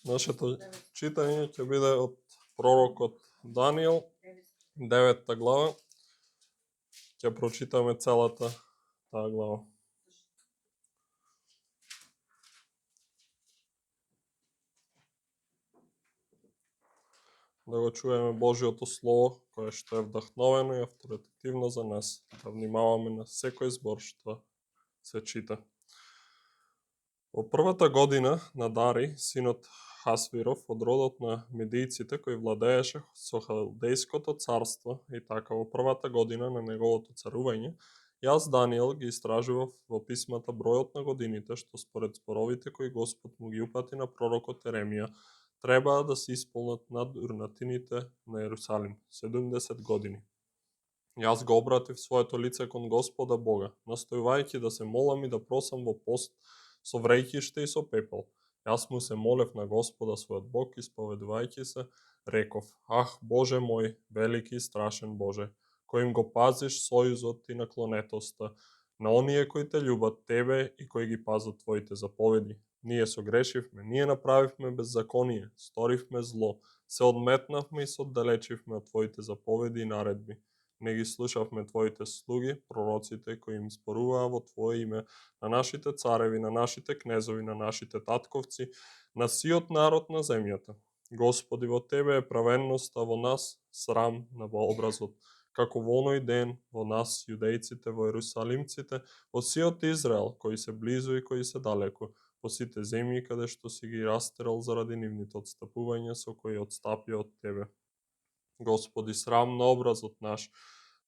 Нашето читање ќе биде од пророкот Даниел, 9 глава. Ќе прочитаме целата таа глава. Да го чуеме Божиото Слово, кое што е вдахновено и авторитетивно за нас, да внимаваме на секој збор што се чита. Во првата година на Дари, синот Хасвиров, од родот на медијците, кој владееше со Халдејското царство, и така во првата година на неговото царување, јас, Даниел, ги истражував во писмата бројот на годините, што според зборовите кои Господ му ги упати на пророкот Еремија, требаа да се исполнат над урнатините на Јерусалим, 70 години. Јас го обратив своето лице кон Господа Бога, настојувајќи да се молам и да просам во пост со вреќиште и со пепел. Јас му се молев на Господа својот Бог, исповедувајќи се, реков: Ах, Боже мој, велики и страшен Боже, кој им го пазиш сојузот и наклонетоста на оние кои те љубат Тебе и кои ги пазат Твоите заповеди. Ние согрешивме, ние направивме беззаконие, сторивме зло, се одметнавме и се оддалечивме од Твоите заповеди и наредби. Не ги слушавме Твоите слуги, пророците, кои им зборуваа во Твое име, на нашите цареви, на нашите кнезови, на нашите татковци, на сиот народ на земјата. Господи, во Тебе е правенност, а во нас срам на образот. Како во оној ден, во нас, јудејците, во Јерусалимците, во сиот Израел, кои се близу и кои се далеку, по сите земји каде што си ги растерал заради нивните отстапувања со кои отстапија од Тебе. Господи, срам на образот наш,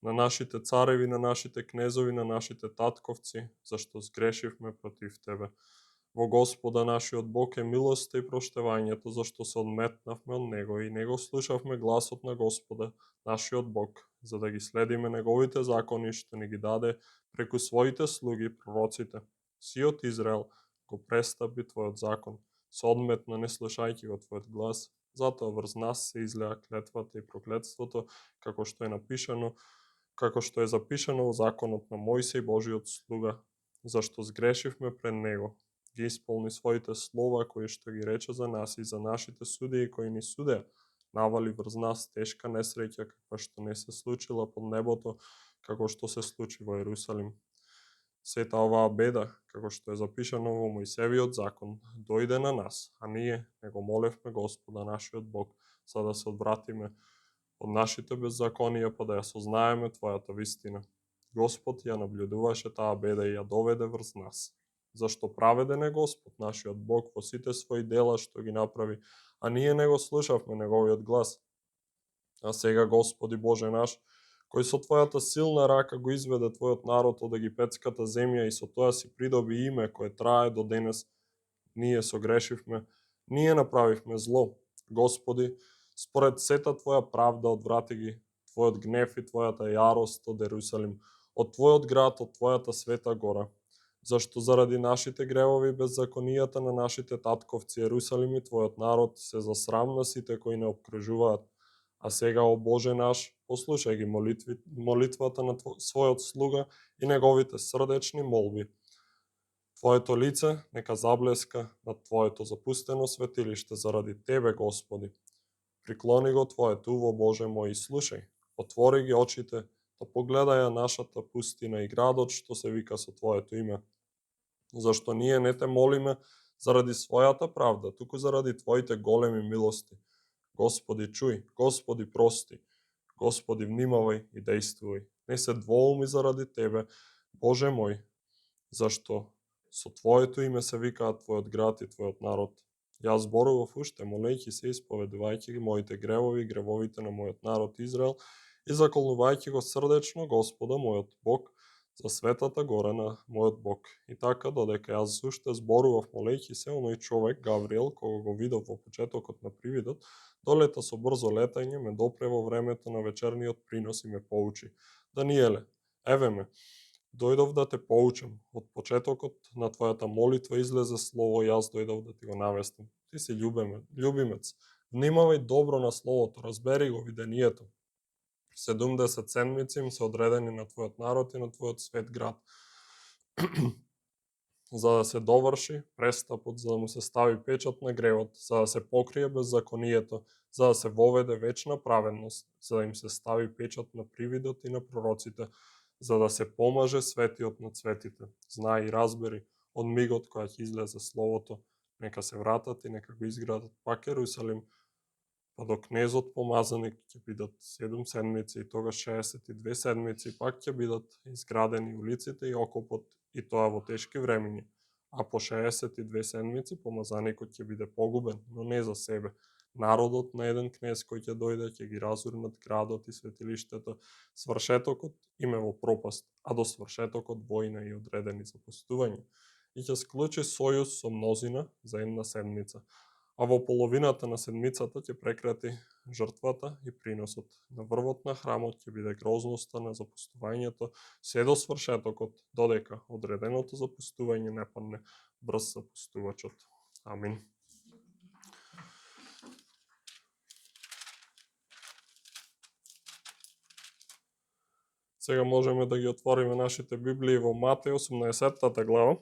на нашите цареви, на нашите кнезови, на нашите татковци, зашто сгрешивме против Тебе. Во Господа нашиот Бог е милоста и проштевањето, зашто се одметнавме од Него и не го слушавме гласот на Господа, нашиот Бог, за да ги следиме Неговите закони што ни ги даде преку своите слуги, пророците. Сиот Израел го престапи Твојот закон, се одметна не слушајќи го Твојот глас, затоа врз нас се излеа клетвата и проклетството, како што е запишано во законот на Мојсей Божиот слуга, зашто сгрешивме пред Него. Ги исполни своите слова кои што ги рече за нас и за нашите судии кои ни судеа, навали врз нас тешка несреќа каква што не се случила под небото, како што се случи во Јерусалим. Сета оваа беда, како што е запишано во Мојсевиот закон, дојде на нас, а ние не го молевме Господа нашиот Бог, за да се одвратиме од нашите беззаконија, па да ја сознаеме Твојата вистина. Господ ја наблюдуваше таа беда и ја доведе врз нас. Зашто праведен е Господ нашиот Бог во сите своји дела што ги направи, а ние не го слушавме Неговиот глас. А сега, Господи Боже наш, кој со Твојата силна рака го изведе Твојот народ од египетската земја и со тоа си придоби име кое трае до денес, ние согрешивме, ние направивме зло. Господи, според сета Твоја правда одврати ги Твојот гнев и Твојата јарост од Јерусалим, од Твојот град, од Твојата света гора. Зашто заради нашите гревови и беззаконијата на нашите татковци Јерусалим и Твојот народ се засрам на сите кои не обкружуваат. А сега, о Боже наш, послушај ги молитвата на својот слуга и неговите срдечни молби. Твоето лице нека заблеска над Твоето запустено светилиште заради Тебе, Господи. Приклони го Твоето уво, Боже мој, и слушај. Отвори ги очите, да погледаја нашата пустина и градот што се вика со Твоето име. Зашто ние не те молиме заради својата правда, туку заради Твоите големи милости. Господи, чуј, Господи, прости, Господи, внимавај и действувај. Не се двоуми заради Тебе, Боже мој, зашто со Твоето име се викаат Твојот град и Твојот народ. Јас зборував уште, молејќи се, исповедувајќи ги моите гревови и гревовите на мојот народ Израел и заколнувајќи го срдечно Господа, мојот Бог, за светата гора на мојот Бог. И така, додека јас уште зборував, молејќи се, оној човек, Гавриел, кога го видов во почетокот на привидот, долета со брзо летање, ме допре во времето на вечерниот принос и ме поучи. Даниеле, еве ме, дојдов да те поучам. Од почетокот на Твојата молитва излезе слово, јас дојдов да ти го навестам. Ти си љубимец. Внимавај добро на словото, разбери го видението. 70 седмици им се одредени на Твојот народ и на Твојот свет град. за да се доврши престапот, за да му се стави печат на гревот, за да се покрие беззаконието, за да се воведе вечна праведност, за да им се стави печат на привидот и на пророците, за да се помаже светиот над светите. Знае и разбери од мигот која ќе излезе словото, нека се вратат и нека го изградат пак Ерусалим, па до кнезот помазаник ќе бидат 7 седмици и тогаш 62 седмици пак ќе бидат изградени улиците и окопот, и тоа во тешки времиња. А по 62 седмици помазаникот ќе биде погубен, но не за себе. Народот на еден кнез кој ќе дојде ќе ги разурнат градот и светилиштето, свршетокот им е во пропаст, а до свршетокот војна и одредени за пустување. И ќе склучи сојуз со мнозина за една седмица. А во половината на седмицата ќе прекрати жртвата и приносот. На врвот на храмот ќе биде грозноста на запустувањето се до свршетокот, додека одреденото запустување не падне врз запустувачот. Амин. Сега можеме да ги отвориме нашите Библии во Матеј 18 глава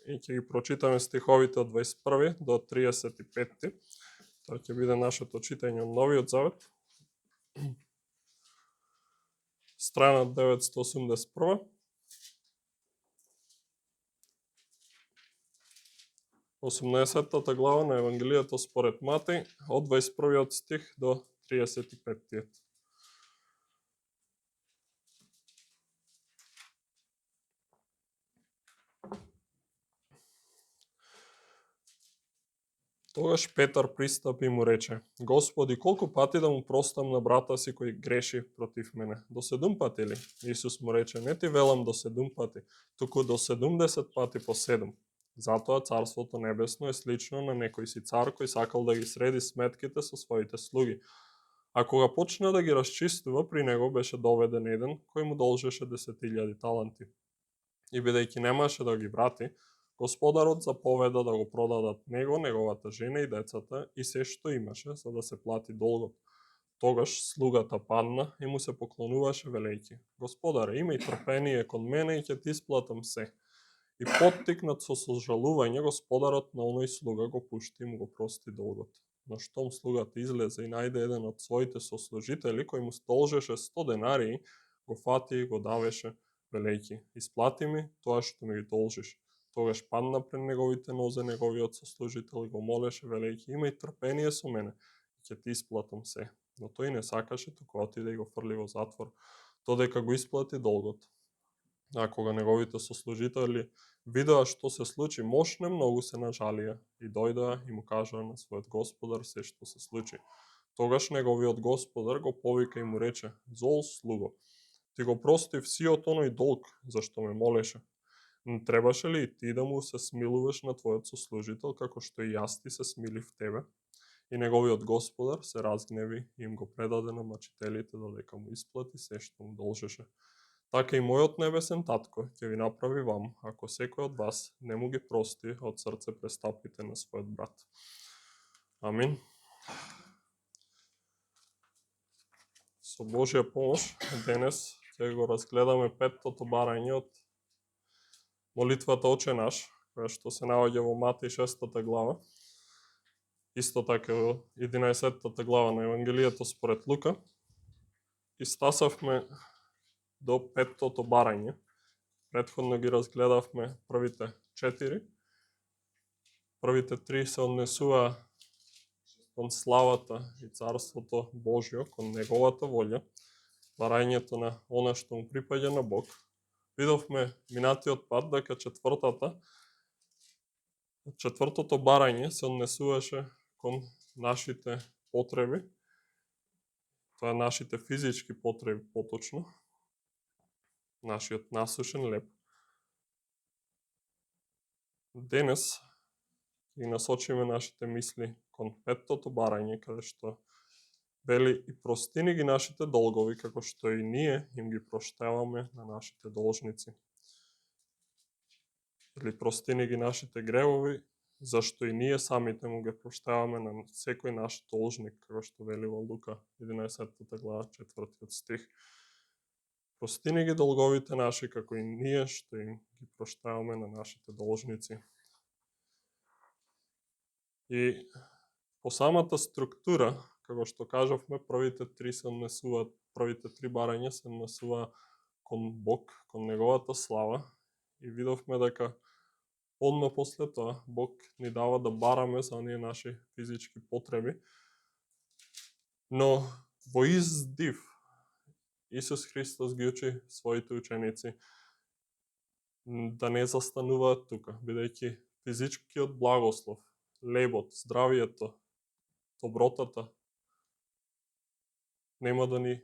и ќе ги прочитаме стиховите од 21 до 35. Тоа ќе биде нашето читање од Новиот Завет. Страна 981. 18 глава на Евангелието според Матеј, од 21 стих до 35. Тогаш Петар пристапи и му рече: Господи, колку пати да му простам на брата си кој греши против мене? До 7 пати ли? Исус му рече: Не ти велам до 7 пати, туку до 70 пати по 7. Затоа Царството Небесно е слично на некој си цар кој сакал да ги среди сметките со своите слуги. А кога почна да ги расчистува, при него беше доведен еден кој му должеше 10.000 таланти. И бидејќи немаше да ги врати, Господарот заповеда да го продадат него, неговата жена и децата и се што имаше, за да се плати долгот. Тогаш слугата падна и му се поклонуваше велејќи: Господаре, имај трпение кон мене и ќе ти исплатам се. И поттикнат со сожалување, господарот на оној слуга го пушти и му го прости долгот. Но штом слугата излезе и најде еден од своите сослужители кој му должеше 100 денарии, го фати и го давеше велејќи: Исплати ми тоа што ми ги должиш. Тогаш падна пред неговите нозе неговиот сослужител и го молеше велејќи: Имај трпение со мене, ќе ти исплатам се. Но тој не сакаше, туку отиде и го фрли во затвор, додека го исплати долгот. А кога неговите сослужители видоа што се случи, мошне многу се нажалија и дојдоа и му кажаа на својот господар се што се случи. Тогаш неговиот господар го повика и му рече: Зол слуго, ти го простив сиот оној долг зашто ме молеше. Не требаше ли и ти да му се смилуваш на твојот сослужител, како што и јас ти се смилив тебе? И неговиот господар се разгневи и им го предаде на мачителите додека му исплати се што му должеше. Така и мојот небесен татко ќе ви направи вам, ако секој од вас не му ги прости од срце престапите на својот брат. Амин. Со Божја помош, денес ќе го разгледаме петтото барање од молитвата Оче наш, која што се наоѓа во Матеј 6 глава, исто така во 11 глава на Евангелието според Лука. И стасавме до петтото барање. Претходно ги разгледавме првите 4. Првите 3 се однесува кон славата и Царството Божјо, кон неговата волја, барањето на она што му припаѓа на Бог. Видовме минатиот пат дека четвртото барање се однесуваше кон нашите потреби, тоа е нашите физички потреби поточно, нашиот насушен леп. Денес ги насочиме нашите мисли кон петтото барање, каде што вели: и простини ги нашите долгови, како што и ние им ги проштаваме на нашите должници. Или простини ги нашите гревови, зашто и ние самите му ги проштаваме на секој наш должник, како што вели во Лука 11 глава 4 стих. Прости ни ги долговите наши, како и ние што им ги проштаваме на нашите должници. И по самата структура, како што кажавме, првите три барања се однесуваат кон Бог, кон неговата слава, и видовме дека одма после тоа Бог ни дава да бараме за оние наши физички потреби, но во издив Исус Христос ги учи своите ученици да не застануваат тука, бидејќи физичкиот благослов, лебот, здравието, добротата нема да ни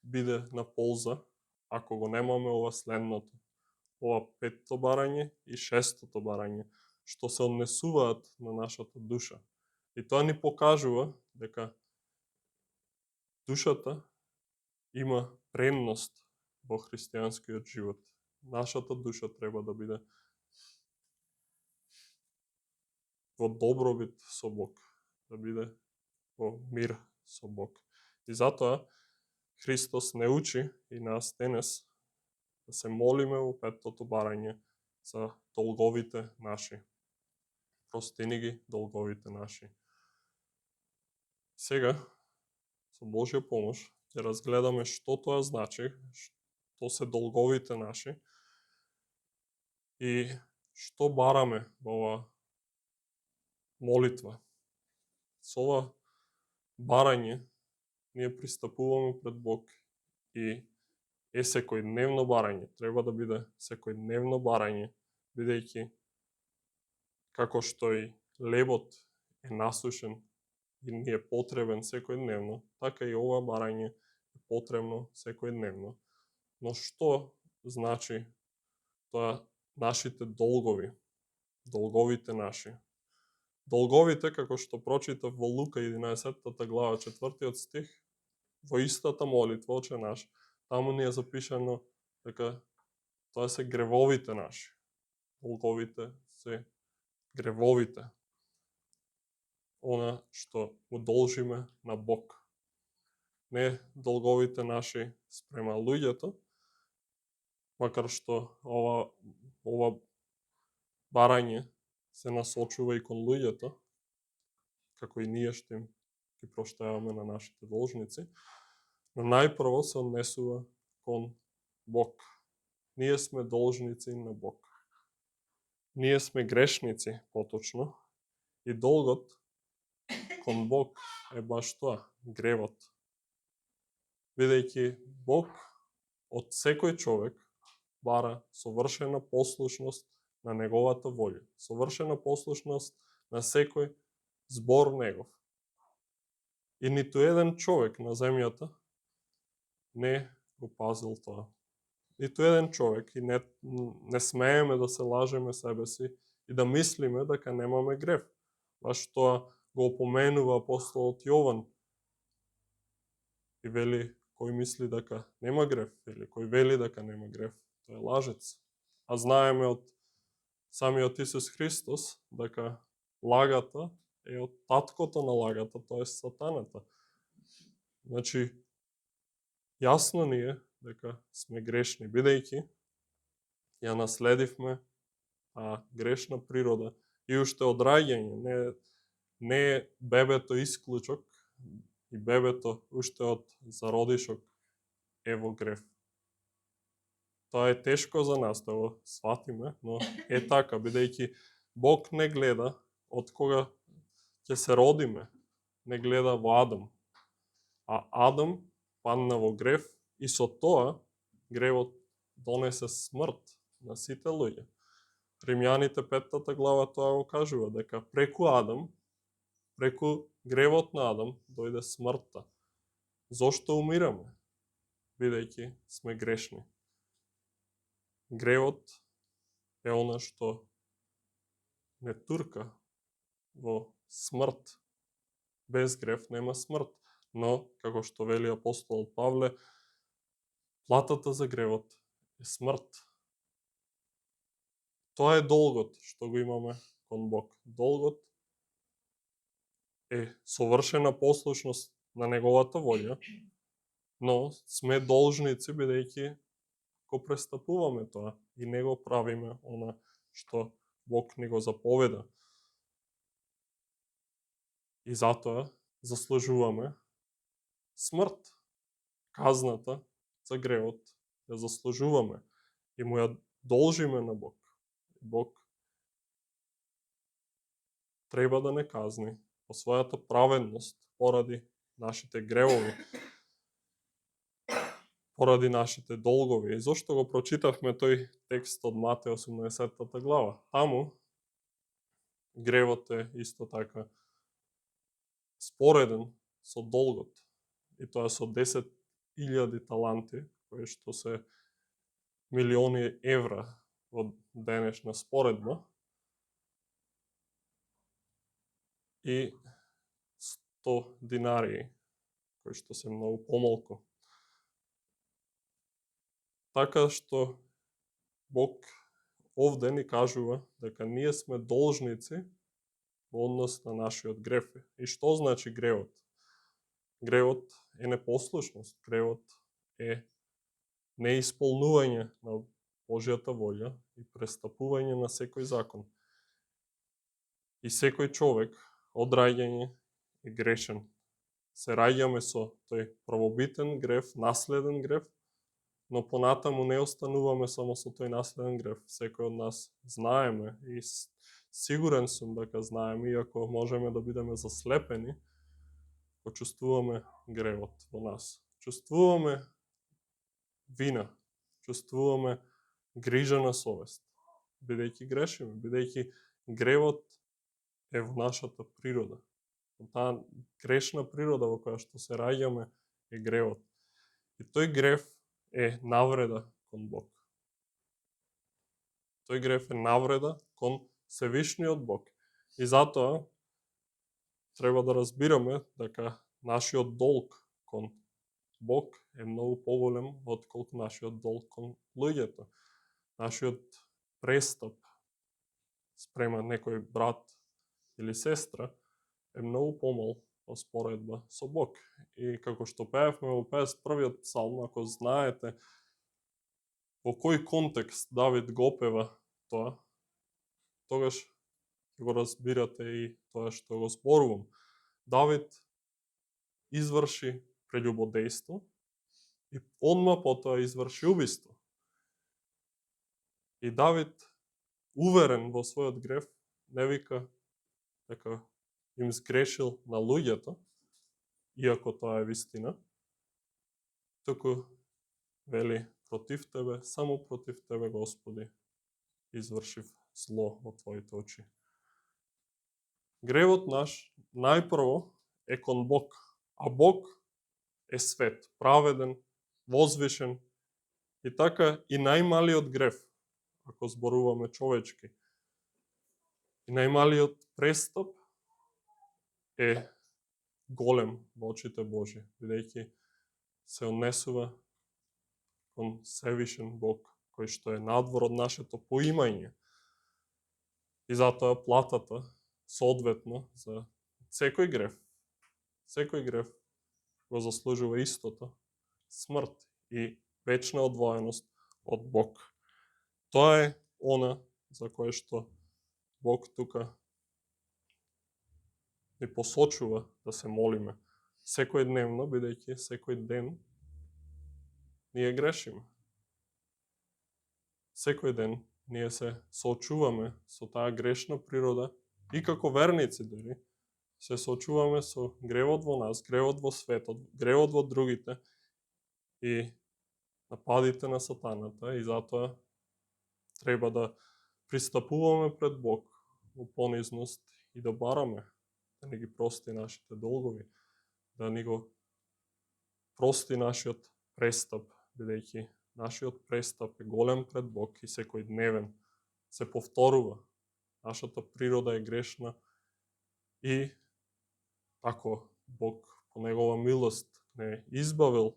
биде на полза ако го немаме ова следното, ова 5-то барање и 6-тото барање, што се однесуваат на нашата душа. И тоа ни покажува дека душата има предност во христијанскиот живот. Нашата душа треба да биде во добробит со Бог, да биде во мир со Бог. И затоа Христос не учи и нас денес да се молиме во 5-тото барање за долговите наши. Прости ни ги долговите наши. Сега, со Божја помош, ќе разгледаме што тоа значи, што се долговите наши и што бараме во оваа молитва. Со ова барање ние пристапуваме пред Бог и секојдневно барање. Треба да биде секојдневно барање, бидејќи како што и лебот е насушен и ни е потребен секојдневно, така и ова барање е потребно секојдневно. Но што значи тоа нашите долгови, долговите наши? Долговите, како што прочитав во Лука 11 глава 4 стих, во истата молитва Оче наш, таму ни е запишано дека тоа се гревовите наши. Долговите се гревовите. Она што му должиме на Бог. Не долговите наши спрема луѓето, макар што ова барање се насочува и кон луѓето, како и ние што им ги проштаваме на нашите должници, но најпрво се однесува кон Бог. Ние сме должници на Бог. Ние сме грешници, поточно, и долгот кон Бог е баш тоа, гревот. Бидејќи Бог од секој човек бара совршена послушност на неговата волја, совршена послушност на секој збор негов. И ниту еден човек на земјата не го пазил тоа. Ниту еден човек, и не смееме да се лажеме себе си и да мислиме дека немаме грев. Баш тоа го опоменува апостолот Јован и вели, кој мисли дека нема грев, или кој вели дека нема грев, тој е лажец. А знаеме од самиот Исус Христос дека лагата е од таткото на лагата, тоа е сатаната. Значи, јасно ни е дека сме грешни, бидејќи ја наследивме грешна природа и уште од раѓање, не е бебето исклучок и бебето уште од зародишок е во грев. Тоа е тешко за нас да го сватиме, но е така, бидејќи Бог не гледа од кога ќе се родиме, не гледа во Адам. А Адам падна во грев и со тоа гревот донесе смрт на сите луѓе. Римјаните 5 глава тоа го кажува, дека преку Адам, преку гревот на Адам, дојде смртта. Зошто умираме? Бидејќи сме грешни. Гревот е она што не турка во смрт. Без грев нема смрт. Но, како што вели апостолот Павле, платата за гревот е смрт. Тоа е долгот што го имаме кон Бог. Долгот е совршена послушност на неговата волја но сме должници бидејќи го престапуваме тоа и не го правиме она што Бог ни го заповеда. И затоа заслужуваме смрт. Казната за гревот ја заслужуваме и му ја должиме на Бог. Бог треба да не казни по својата праведност поради нашите гревови, поради нашите долгови. И зошто го прочитавме тој текст од Матеј 18 глава? Таму гревот е исто така спореден со долгот. И тоа со 10.000 таланти, кои што се милиони евра во денешна споредба, и 100 динарии, кои што се многу помалку. Така што Бог овде ни кажува дека ние сме должници во однос на нашиот грев. И што значи гревот? Гревот е непослушност, гревот е неисполнување на Божјата волја и престапување на секој закон. И секој човек од раѓање е грешен. Се раѓаме со тој првобитен грев, наследен грев, но понатаму не остануваме само со тој наследен грев. Секој од нас знаеме и сигурен сум дека знаеме, иако можеме да бидеме заслепени, го чувствуваме гревот во нас. Чувствуваме вина, чувствуваме грижа на совест, бидејќи грешиме, бидејќи гревот е во нашата природа. Таа грешна природа во која што се раѓаме е гревот. И тој грев е навреда кон Бог. Тој грев е навреда кон Севишниот Бог. И затоа треба да разбираме дека нашиот долг кон Бог е многу поголем отколку нашиот долг кон луѓето. Нашиот престап спрема некој брат или сестра е многу помал во споредба со Бог. И како што пеевме во 51-иот псалм, ако знаете во кој контекст Давид го пева тоа, тогаш го разбирате и тоа што го зборувам. Давид изврши прелюбодејство и одма потоа изврши убиство. И Давид, уверен во својот грев, не вика дека им сгрешил на луѓето, иако тоа е вистина, туку вели против тебе, само против тебе, Господи, извршив зло во твоите очи. Гревот наш најпрво е кон Бог, а Бог е свет, праведен, возвишен и така и најмалиот грев, ако зборуваме човечки, и најмалиот престап е голем во очите Божи, бидејќи се однесува кон Севишен Бог, кој што е надвор од нашето поимање. И затоа платата, соодветно, за секој грев го заслужува истото, смрт и вечна одвоеност од Бог. Тоа е она за кое што Бог тука ни посочува да се молиме секој дневно, бидејќи секој ден ние грешиме. Секој ден ние се соочуваме со таа грешна природа и како верници дури се соочуваме со гревот во нас, гревот во светот, гревот во другите и нападите на сатаната, и затоа треба да пристапуваме пред Бог во понизност и да бараме да ни ги прости нашите долгови, да ни го прости нашиот престап, бидејќи нашиот престап е голем пред Бог и секој дневен се повторува. Нашата природа е грешна и ако Бог по негова милост не избавил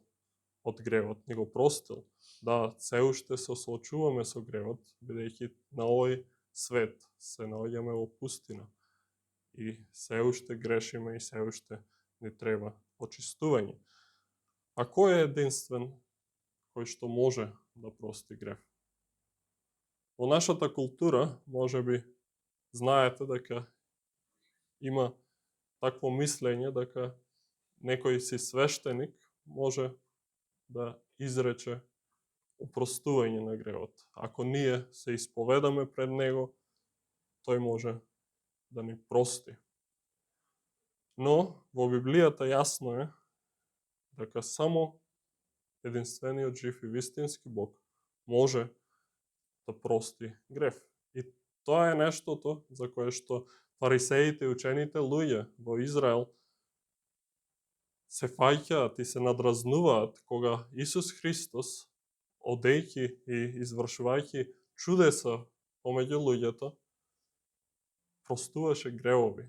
од гревот, не го простил, да се уште се соочуваме со гревот, бидејќи на овој свет се наоѓаме во пустина и се уште грешиме и се уште ни треба очистување. А кој е единствен кој што може да прости грев? Во нашата култура, можеби, знаете дека има такво мислење дека некој си свештеник може да изрече опростување на гревот. Ако ние се исповедаме пред него, тој може да ни прости. Но во Библијата јасно е дека само единствениот жив и вистински Бог може да прости грев. И тоа е нештото за кое што фарисеите и учените луѓе во Израел се фаќаат и се надразнуваат кога Исус Христос, одејќи и извршувајќи чудеса помеѓу луѓето, простуваше гревови.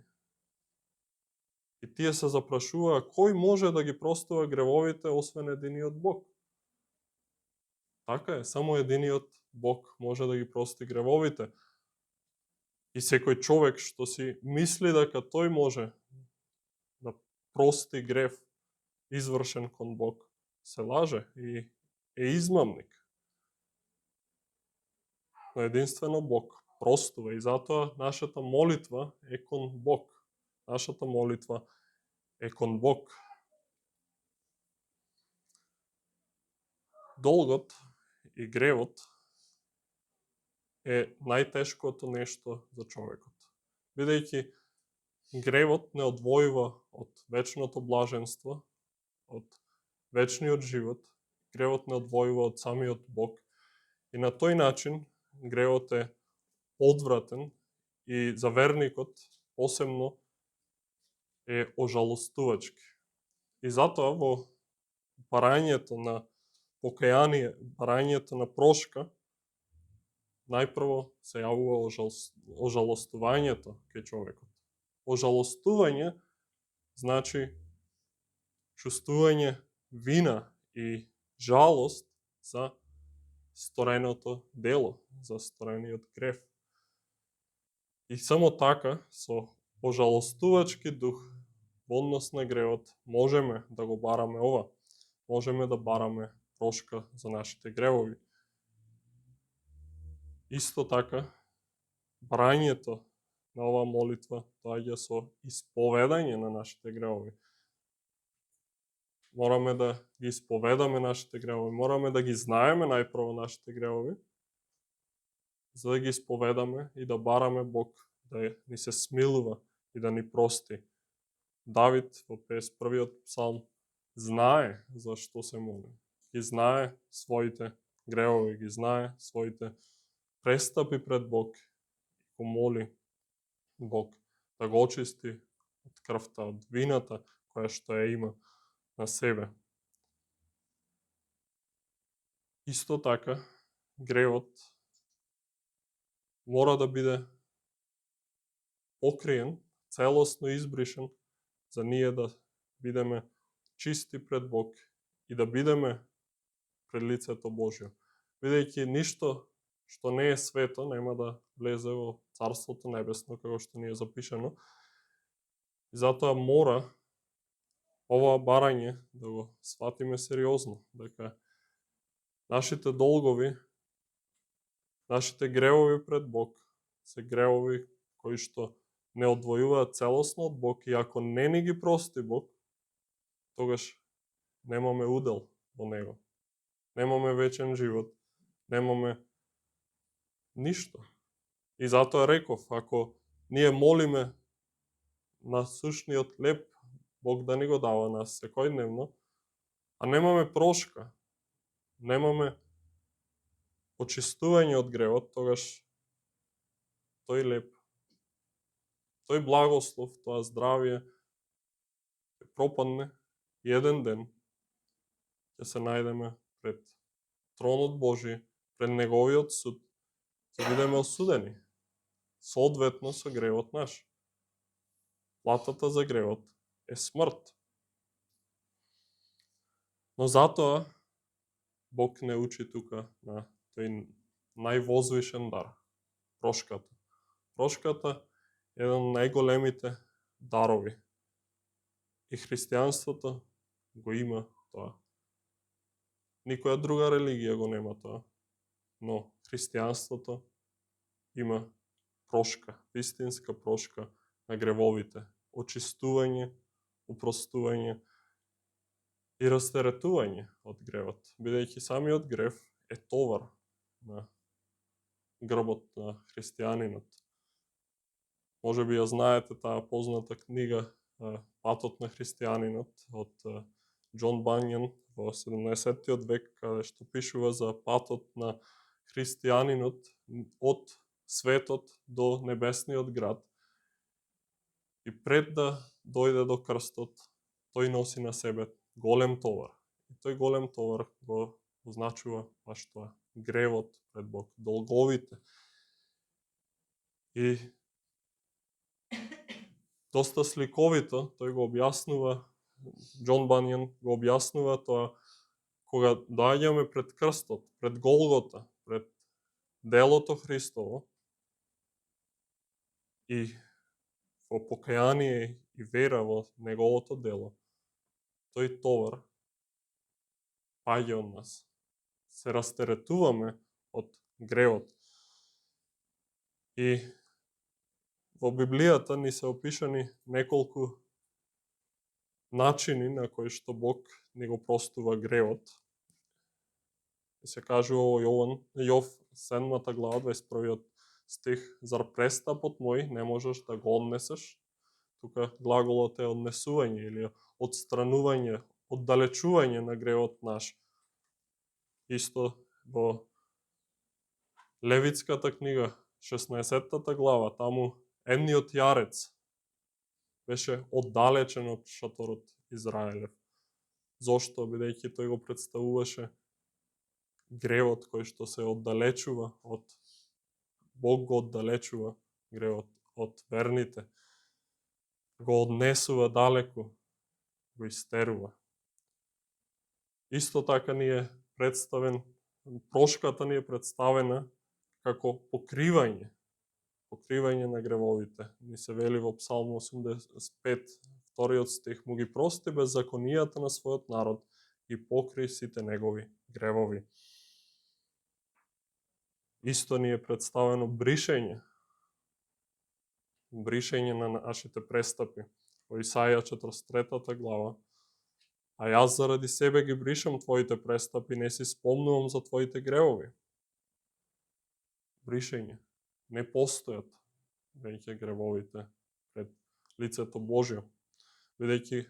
И тие се запрашуваа кој може да ги простува гревовите освен единиот Бог. Така е, само единиот Бог може да ги прости гревовите. И секој човек што си мисли дека тој може да прости грев извршен кон Бог, се лаже и е измамник. Но единствено Бог простува и затоа нашата молитва е кон Бог. Нашата молитва е кон Бог. Долгот и гревот е најтешкото нешто за човекот. Бидејќи гревот не одвојува од вечното блаженство, од вечниот живот, гревот не одвојува од самиот Бог. И на тој начин гревот е одвратен и за верникот посебно е ожалостувачки. И затоа во барањето на покаяние, барањето на прошка, најпрво се јавува ожалостувањето кај човекот. Ожалостување значи чувствување вина и жалост за стореното дело, за сторениот грев. И само така, со ожалостувачки дух во однос на гревот, можеме да го бараме ова. Можеме да бараме прошка за нашите гревови. Исто така, барањето на оваа молитва доаѓа со исповедање на нашите гревови. Мораме да ги исповедаме нашите гревови, мораме да ги знаеме најпрво нашите гревови, за да ги исповедаме и да бараме Бог да ни се смилува и да ни прости. Давид во 51-иот псалм знае за што се моли. Ги знае своите гревови, ги знае своите престапи пред Бог и го моли Бог да го очисти од крвта, од вината која што ја има на себе. Исто така, гревот мора да биде покриен, целосно избришен, за ние да бидеме чисти пред Бог и да бидеме пред лицето Божјо. Бидејќи ништо што не е свето нема да влезе во Царството Небесно, како што ни е запишано. И затоа мора ова барање да го сватиме сериозно, дека нашите долгови, нашите гревови пред Бог се гревови кои што не одвојуваат целосно од Бог и ако не ни ги прости Бог, тогаш немаме удел во Него. Немаме вечен живот, немаме ништо. И затоа реков, ако ние молиме на сушниот леб, Бог да ни го дава нас секојдневно, а немаме прошка, немаме очистување од гревот, тогаш тој леб, тој благослов, тоа здравје ќе пропадне и еден ден ќе се најдеме пред тронот Божи, пред Неговиот суд, ќе бидеме осудени, соодветно со гревот наш. Платата за гревот е смрт. Но затоа Бог не учи тука на тој највозвишен дар, прошката. Прошката е еден од најголемите дарови. И христијанството го има тоа. Никоја друга религија го нема тоа. Но христијанството има прошка, вистинска прошка на гревовите, очистување, упростување и растеретување од гревот, бидејќи самиот грев е товар на грбот на христијанинот. Може би ја знаете таа позната книга Патот на христијанинот од Џон Бањан во 17-тиот век, каде што пишува за патот на христијанинот од светот до небесниот град. И пред да дојде до крстот, тој носи на себе голем товар. И тој голем товар го означува баш тоа, гревот пред Бог, долговите. И доста сликовито тој го објаснува, Џон Бањан го објаснува тоа, кога доаѓаме пред крстот, пред Голгота, пред делото Христово и во покаяние и вера во неговото дело, тој товар паѓа од нас. Се растеретуваме од гревот. И во Библијата ни се опишани неколку начини на кои што Бог ни го простува гревот. И се кажува во Јов 7 глава 21 стих: зар престапот мој не можеш да го однесеш? Тука глаголот е однесување или одстранување, оддалечување на гревот наш. Исто во Левитската книга, 16 глава, таму едниот јарец беше оддалечен од шаторот Израелев. Зошто? Бидејќи тој го представуваше гревот кој што се оддалечува од Бог, го оддалечува гревот од верните. Го однесува далеку, го истерува. Исто така ни е представен, прошката ни е представена како покривање на гревовите. Ни се вели во Псалм 85, вториот стих: му ги прости беззаконијата на својот народ и покри сите негови гревови. Исто ни е представено бришење на нашите престапи. Во Исаја 43 глава: а јас заради себе ги бришам твоите престапи, не си спомнувам за твоите гревови. Бришење. Не постојат веќе гревовите пред лицето Божјо, бидејќи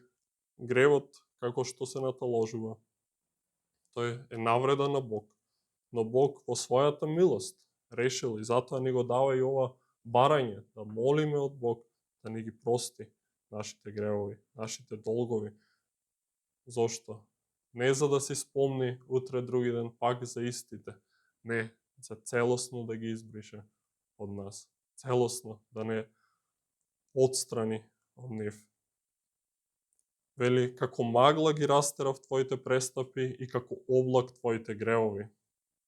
гревот, како што се наталожува, тој е навреда на Бог. Но Бог во својата милост решил, и затоа ни го дава и ова барање, да молиме од Бог да ни ги прости нашите гревови, нашите долгови. Зошто? Не за да си спомни утре други ден пак за истите, не, за целосно да ги избрише од нас, целосно да не отстрани од нив. Вели, како магла ги растерав твоите престапи и како облак твоите гревови.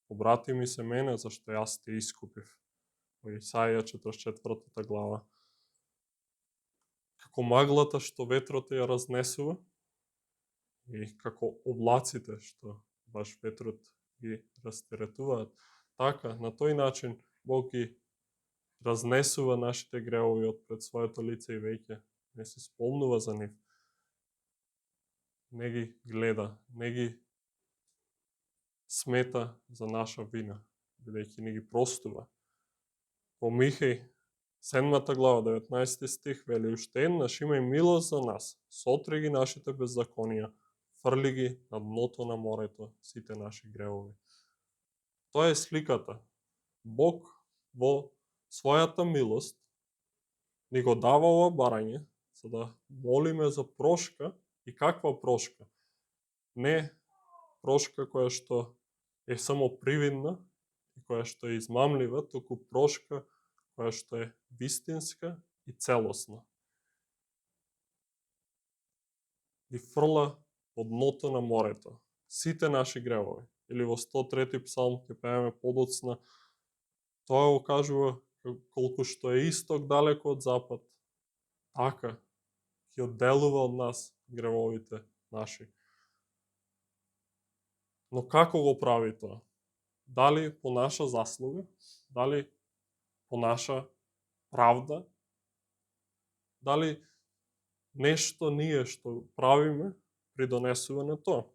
Обрати ми се мене, зашто јас те искупив. Во Исаја 44 глава. Како маглата што ветрот ја разнесува и како облаците што баш ветрот ги растеретуваат, така, на тој начин Бог ги разнесува нашите гревови од пред своето лице и веќе не се спомнува за нив. Не ги гледа, не ги смета за наша вина, бидејќи не ги простува. Во Михеј 7 глава 19 стих вели: уште еднаш имај милост за нас, сотри ги нашите беззаконија, фрли ги на дното на морето сите наши гревови. Тоа е сликата. Бог во својата милост ни го дава ова барање за да молиме за прошка. И каква прошка? Не прошка која што е само привидна и која што е измамлива, туку прошка која што е вистинска и целосна. И фрла од дното на морето сите наши гревови. Или во 103 псалм ќе пееме подоцна, тоа го кажува колку што е исток далеко од запад, така ќе одделува од нас гревовите наши. Но како го прави тоа? Дали по наша заслуга? Дали по наша правда? Дали нешто ние што правиме придонесува на тоа?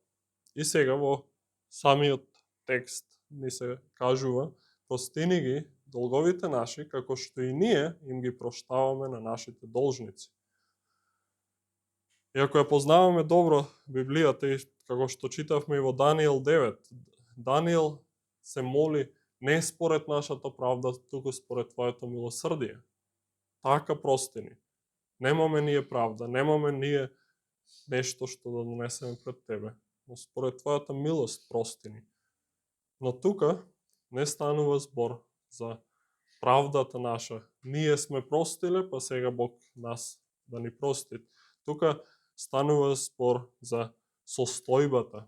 И сега во самиот текст ни се кажува: простини ги долговите наши, како што и ние им ги проштаваме на нашите должници. И ако ја познаваме добро Библијата, и како што читавме и во Даниел 9, Даниел се моли не според нашата правда, туку според Твоето милосрдие. Така простини. Немаме ние правда, немаме ние нешто што да донесеме пред Тебе, но според Твојата милост простини. Но тука не станува збор за правдата наша. Ние сме простиле, па сега Бог нас да ни прости. Тука станува збор за состојбата.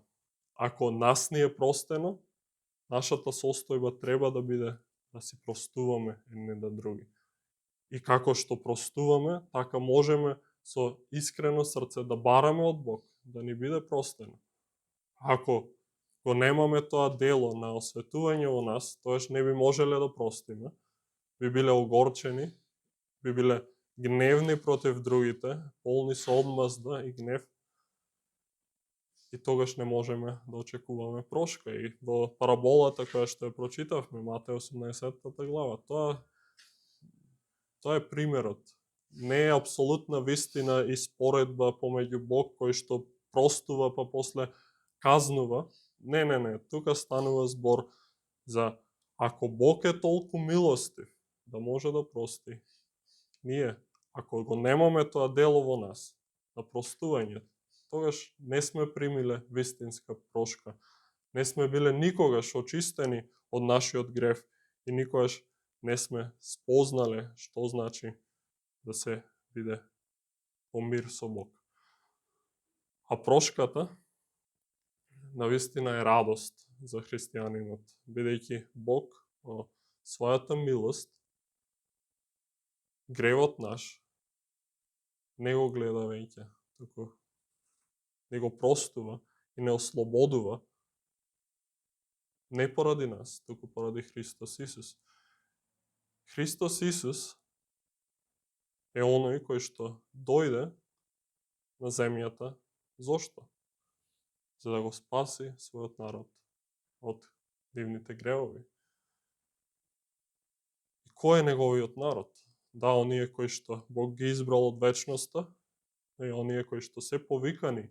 Ако нас ни е простено, нашата состојба треба да биде да си простуваме едни на други. И како што простуваме, така можеме со искрено срце да бараме од Бог да ни биде простено. Ако го немаме тоа дело на осветување во нас, тоаш не би можеле да простиме, би биле огорчени, би биле гневни против другите, полни со одмазда и гнев, и тогаш не можеме да очекуваме прошка. И во параболата која што ја прочитавме, Матеј 18 глава, тоа е примерот. Не е апсолутна вистина и споредба помеѓу Бог кој што простува па после казнува. Не. Тука станува збор за ако Бог е толку милостив да може да прости, ние, ако го немаме тоа дело во нас, на простување, тогаш не сме примиле вистинска прошка. Не сме биле никогаш очистени од нашиот грев и никогаш не сме спознале што значи да се биде во мир со Бог. А прошката навистина е радост за христијанинот, бидејќи Бог во својата милост гревот наш не го гледа веќе, туку не го простува и не ослободува не поради нас, туку поради Христос Исус. Христос Исус е оној кој што дојде на земјата. Зошто? За да го спаси својот народ од нивните гревови. И кој е неговиот народ? Да, оние кои што Бог ги избрал од вечноста, и оние кои што се повикани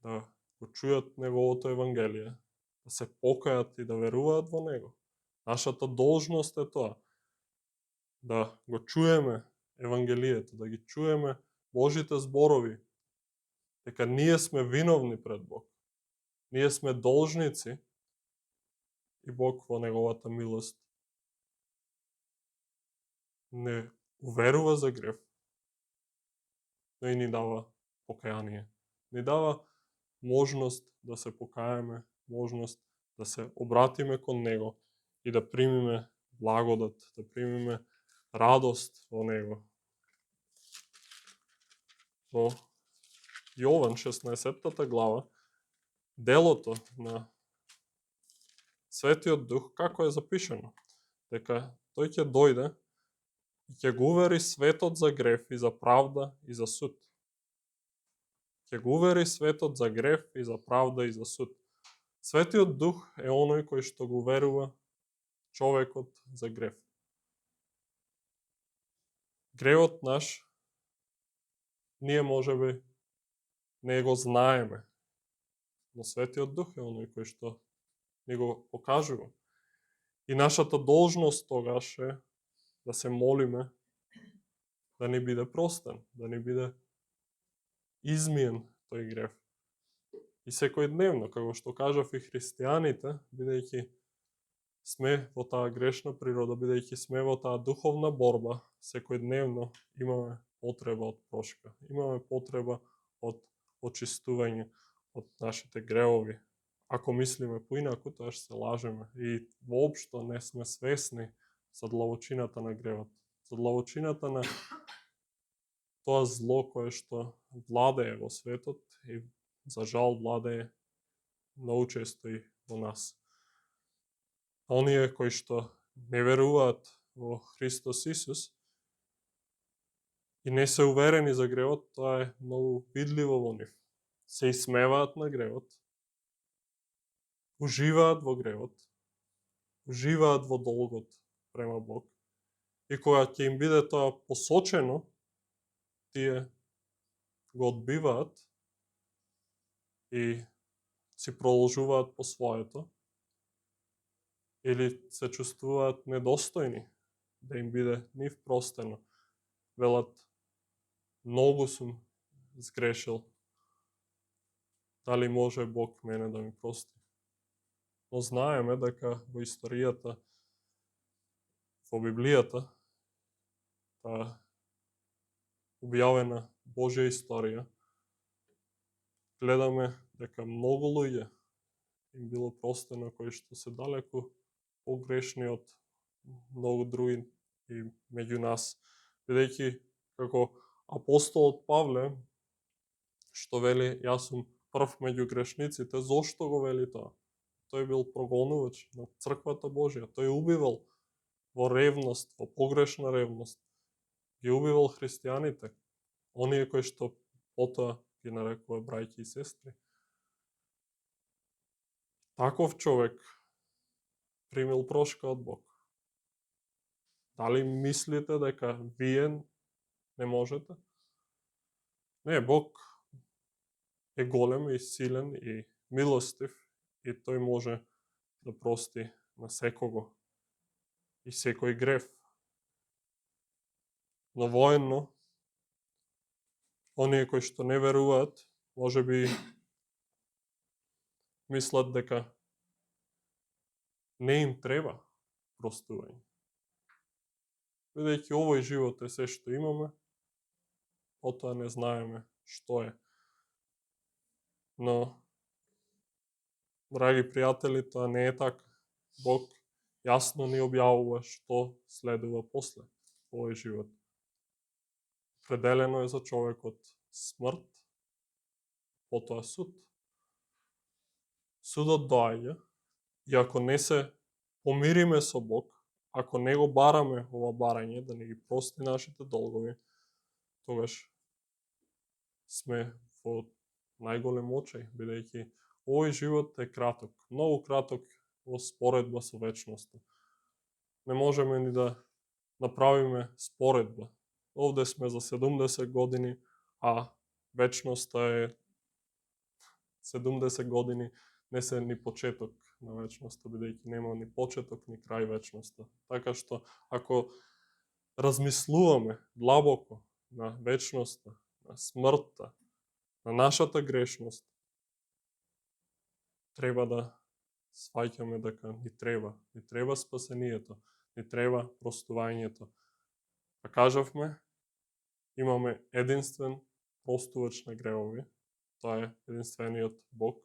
да го чујат неговото евангелие, да се покајат и да веруваат во него. Нашата должност е тоа, да го чуеме евангелието, да ги чуеме Божите зборови, дека ние сме виновни пред Бог. Ние сме должници и Бог во неговата милост не уверува за грев, но и ни дава покаяние. Ни дава можност да се покаеме, можност да се обратиме кон Него и да примиме благодат, да примиме радост во Него. Во Јован 16 глава, делото на Светиот Дух, како е запишено? Дека тој ќе дојде и ќе го увери светот за грев и за правда и за суд. Ќе го увери светот за грев и за правда и за суд. Светиот Дух е оној кој што го уверува човекот за грев. Гревот наш ние можеби не го знаеме, но Светиот Дух е оној кој што ни го покажува. И нашата должност тогаш е да се молиме да ни биде простен, да ни биде измиен тој грев. И секојдневно, како што кажав, и христијаните, бидејќи сме во таа грешна природа, бидејќи сме во таа духовна борба, секојдневно имаме потреба од прошка. Имаме потреба од очистување од нашите гревови. Ако мислиме поинаку, тоаш се лажеме и воопшто не сме свесни за длабочината на гревот, за длабочината на тоа зло кое што владее во светот и за жал владее многу често и во нас. А оние кои што не веруваат во Христос Исус и не се уверени за гревот, тоа е многу видливо во нив. Се исмеваат на гревот, уживаат во гревот, уживаат во долгот према Бог. И кога ќе им биде тоа посочено, тие го одбиваат и си продолжуваат по своето, или се чувствуваат недостојни да им биде нив простено. Велат, многу сум сгрешил, дали може Бог мене да ми прости? Но знаеме дека во историјата, во Библијата, таа објавена Божја историја, гледаме дека многу луѓе им било простено кои што се далеку погрешни од многу други и меѓу нас. Бидејќи како апостолот Павле, што вели, јас сум прв меѓу грешниците, зошто го вели тоа? Тој бил прогонувач на црквата Божја. Тој убивал во ревност, во погрешна ревност. Ги убивал христијаните, оние кои што потоа ги нарекува браќи и сестри. Таков човек примил прошка од Бог. Дали мислите дека вие не можете? Не, Бог е голем и силен и милостив и тој може да прости на секого и секој грев. Но воено, оние кои што не веруваат, може би мислат дека не им треба простување. Бидејќи овој живот е се што имаме, потоа не знаеме што е. Но, драги пријатели, тоа не е така. Бог јасно ни објавува што следува после овој живот. Определено е за човекот смрт, потоа суд. Судот доаѓа и ако не се помириме со Бог, ако не го бараме ова барање да не ги прости нашите долгови, тогаш сме во најголем очај, бидејќи овој живот е краток, многу краток во споредба со вечноста. Не можеме ни да направиме споредба. Овде сме за 70 години, а вечноста е 70 години, не се ни почеток на вечноста, бидејќи нема ни почеток, ни крај вечноста. Така што, ако размислуваме длабоко на вечноста, на смртта, на нашата грешност, треба да сваќаме дека ни треба спасението, ни треба простувањето. А кажавме, имаме единствен простувач на гревови, тоа е единствениот Бог.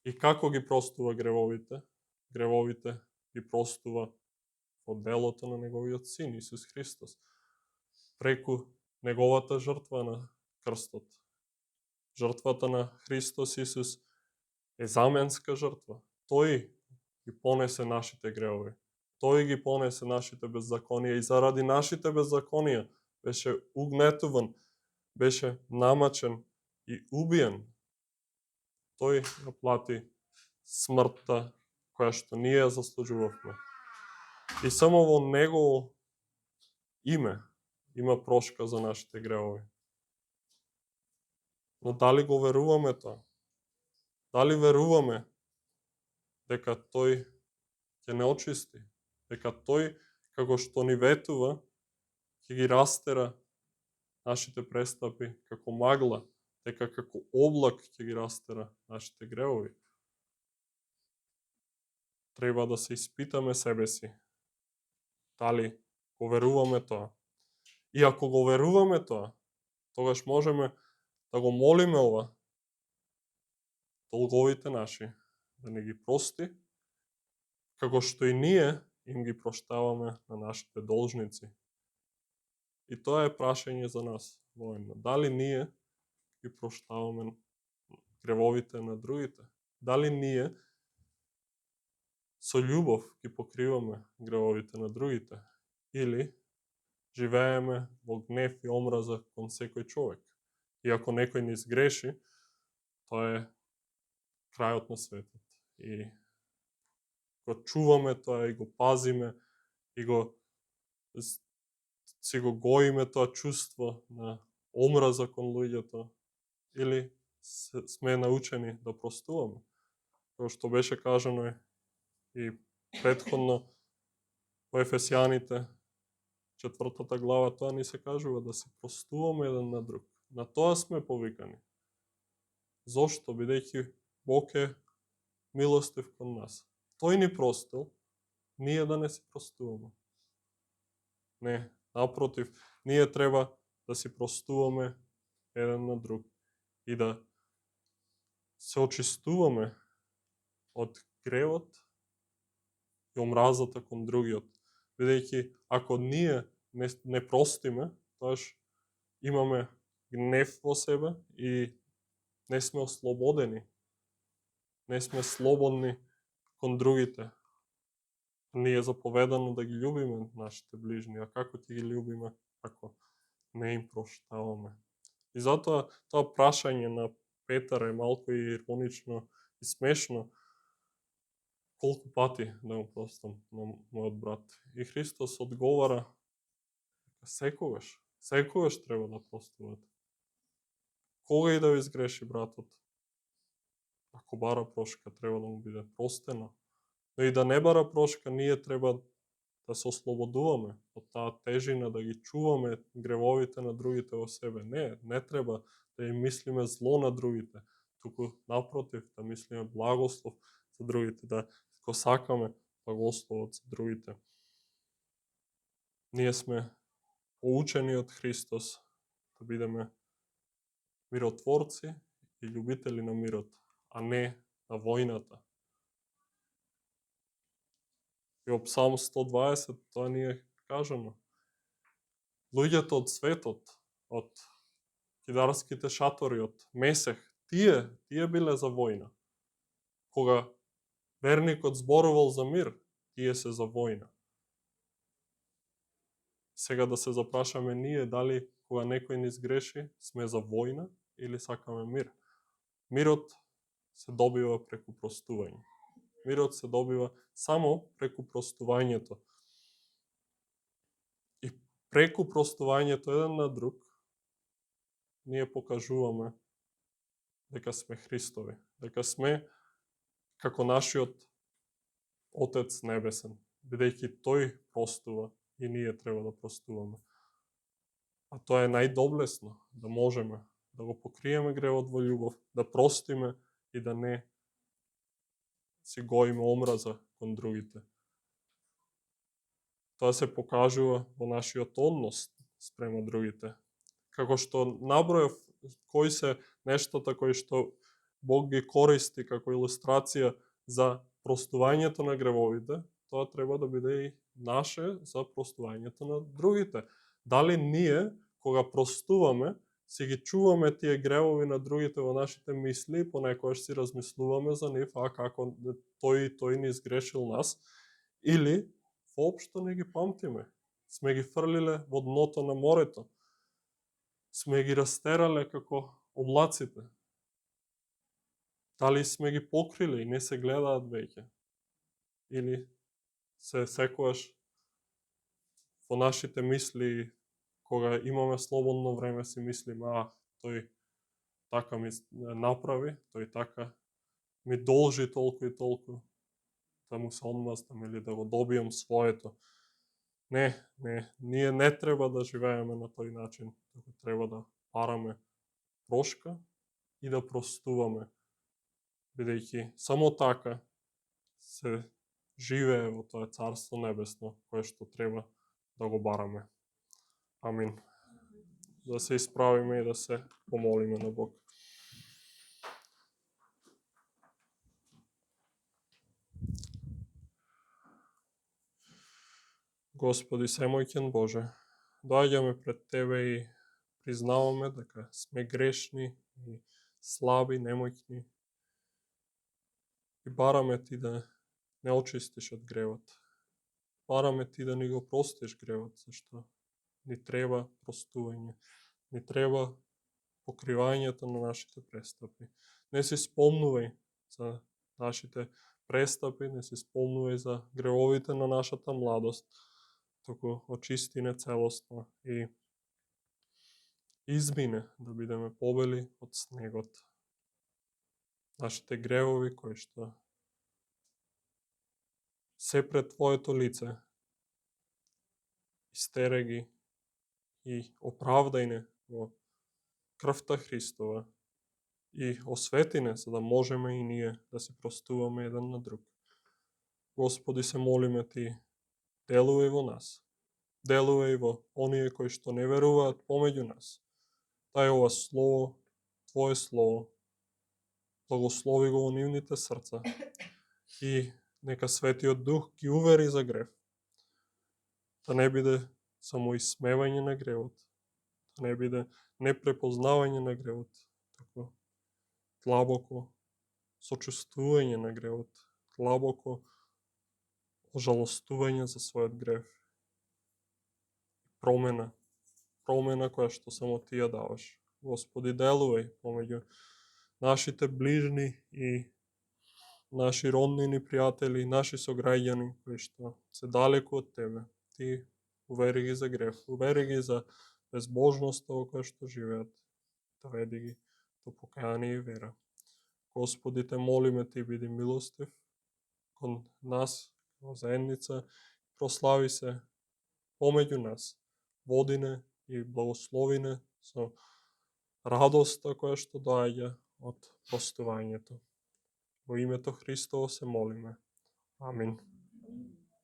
И како ги простува гревовите? Гревовите ги простува во делото на неговиот син Исус Христос, преку неговата жртва на крстот. Жртвата на Христос Исус е заменска жртва. Тој ги понесе нашите гревови. Тој ги понесе нашите беззаконија и заради нашите беззаконија беше угнетуван, беше намачен и убиен. Тој ја плати смртта која што ние ја заслужувавме. И само во негово име има прошка за нашите гревови. Но дали го веруваме тоа? Дали веруваме дека тој ќе не очисти? Дека тој, како што ни ветува, ќе ги растера нашите престапи како магла, дека како облак ќе ги растера нашите гревови? Треба да се испитаме себе си. Дали го веруваме тоа? И ако го веруваме тоа, тогаш можеме да го молиме ова, долговите наши, да не ги прости, како што и ние им ги проштаваме на нашите должници. И тоа е прашање за нас, воено. Дали ние ги проштаваме гревовите на другите? дали ние со љубов ги покриваме гревовите на другите или живееме во гнев и омраза кон секој човек. И ако некој ни сгреши, тоа е крајот на светот. И го чуваме тоа и го пазиме и си го гоиме тоа чувство на омраза кон луѓето, или сме научени да простуваме. Како што беше кажано и претходно во Ефесијаните 4 глава, тоа ни се кажува да се простуваме еден на друг. На тоа сме повикани. Зошто? Бидејќи Бог е милостив кон нас. Тој ни простил, ние да не си простуваме. Не, напротив, ние треба да си простуваме еден на друг и да се очистуваме од гревот и омразата кон другиот. Бидејќи ако ние не простиме, тоаш имаме гнев во себе и не сме ослободени. Не сме слободни кон другите. Ние е заповедано да ги љубиме нашите ближни, а како ќе ги љубиме ако не им проштаваме? И затоа тоа прашање на Петар е малку и иронично и смешно. Колку пати да му простам на мојот брат? И Христос одговара: секогаш, секогаш треба да простувате. Кога и да ви сгреши братот, ако бара прошка, треба да му биде простено. Но и да не бара прошка, ние треба да се ослободуваме од таа тежина, да ги чуваме гревовите на другите во себе. Не треба да им мислиме зло на другите, туку напротив, да мислиме благослов за другите, да го сакаме благословот за другите. Ние сме поучени од Христос да бидеме миротворци и љубители на мирот, а не на војната. И во Псалм 120 тоа ни е кажано. Луѓето од светот, од кидарските шатори, од Месех, тие биле за војна. Кога верникот зборувал за мир, тие се за војна. Сега да се запрашаме ние дали кога некој ни сгреши, сме за војна или сакаме мир. Мирот се добива преку простување. Мирот се добива само преку простувањето. И преку простувањето еден на друг, ние покажуваме дека сме Христови, дека сме како нашиот Отец Небесен, бидејќи Тој простува и ние треба да простуваме. А тоа е најдоблесно, да можеме да го покриеме гревот во љубов, да простиме и да не си гоиме омраза кон другите. Тоа се покажува во нашиот однос спрема другите. Како што набројав кои се нештата кои што Бог ги користи како илустрација за простувањето на гревовите, тоа треба да биде и наше за простувањето на другите. Дали ние, кога простуваме, си ги чуваме тие гревови на другите во нашите мисли и понекогаш си размислуваме за нив, како тој ни изгрешил нас, или воопшто не ги памтиме. Сме ги фрлиле во дното на морето. Сме ги растерале како облаците. Дали сме ги покриле и не се гледаат веќе? Или се секогаш во нашите мисли, кога имаме слободно време, си мислиме, тој така ми направи, тој така ми должи толку и толку, да му се одмаздам или да го добијам своето. Не, ние не треба да живееме на тој начин, туку треба да бараме прошка и да простуваме, бидејќи само така се живее во тоа Царство Небесно, кое што треба да го бараме. Амин. Да се исправиме и да се помолиме на Бог. Господи Семојќен Боже, доаѓаме пред Тебе и признаваме дека сме грешни и слаби, немоќни. И бараме ти да не очистиш од гревот. Бараме ти да ни го простиш гревот, зашто ни треба простување. Ни треба покривањето на нашите престапи. Не си спомнувај за нашите престапи, не си спомнувај за гревовите на нашата младост, туку очисти не целосно и измине да бидеме побели од снегот. Нашите гревови кои што се пред Твоето лице, истере ги и оправдај не во крвта Христова и освети не, за да можеме и ние да се простуваме еден на друг. Господи, се молиме Ти, делувај во нас. Делувај во оние кои што не веруваат помеѓу нас. Дај ова слово, Твое слово, благослови го во нивните срца и нека Светиот Дух ги увери за грев. Да не биде само исмевање на гревот, да не биде непрепознавање на гревот, тако длабоко сочувствување на гревот, длабоко ожалостување за својот грев. Промена која што само Ти ја даваш. Господи, делувај помеѓу нашите ближни и наши роднини, пријатели, наши сограѓани кои што се далеку од Тебе. Ти увери ги за грев, увери ги за безбожноста во која што живеат. Доведи ги до покаяние и вера. Господи, те молиме Ти биди милостив кон нас, во заедница, прослави се помеѓу нас. Води не и благослови не со радоста која што доаѓа од простувањето. Во името Христово се молиме. Амин.